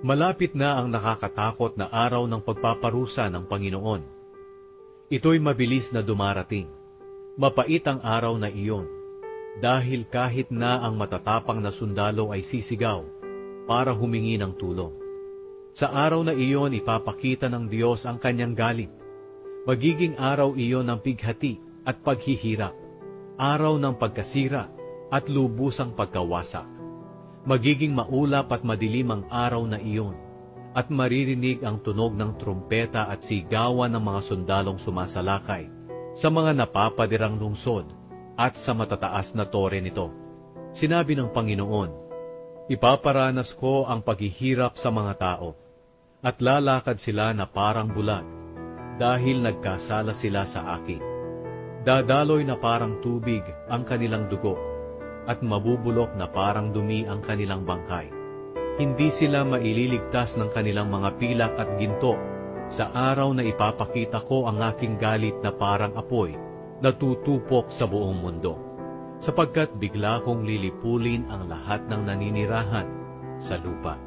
Malapit na ang nakakatakot na araw ng pagpaparusa ng Panginoon. Ito'y mabilis na dumarating. Mapait ang araw na iyon, dahil kahit na ang matatapang na sundalo ay sisigaw para humingi ng tulong. Sa araw na iyon ipapakita ng Diyos ang kanyang galit. Magiging araw iyon ng pighati at paghihirap, araw ng pagkasira at lubusang pagkawasak. Magiging maulap at madilim ang araw na iyon, at maririnig ang tunog ng trumpeta at sigawan ng mga sundalong sumasalakay sa mga napapadirang lungsod at sa matataas na tore nito. Sinabi ng Panginoon, ipaparanas ko ang paghihirap sa mga tao, at lalakad sila na parang bulag, dahil nagkasala sila sa akin. Dadaloy na parang tubig ang kanilang dugo, at mabubulok na parang dumi ang kanilang bangkay. Hindi sila maililigtas ng kanilang mga pilak at ginto sa araw na ipapakita ko ang aking galit na parang apoy na tutupok sa buong mundo, sapagkat bigla kong lilipulin ang lahat ng naninirahan sa lupa.